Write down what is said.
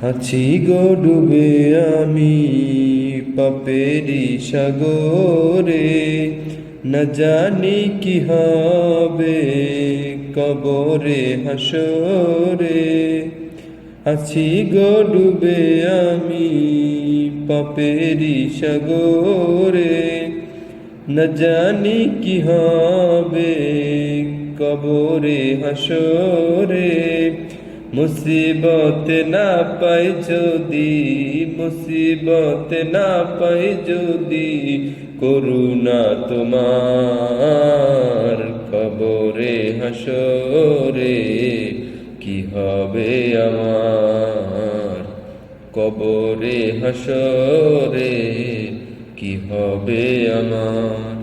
আছি গো ডুবে আমি পাপেরি সাগরে, না জানি কি হবে কবরে হাসরে। আছি গো ডুবে আমি পাপেরি সাগরে, না জানি কি হবে কবরে হাসরে। মুসিবত না পাই যদি, মুসিবত না পাই যদি, করুণা তোমার কবরে হাসরে কি হবে আমার, কবরে হাসরে কি হবে আমার।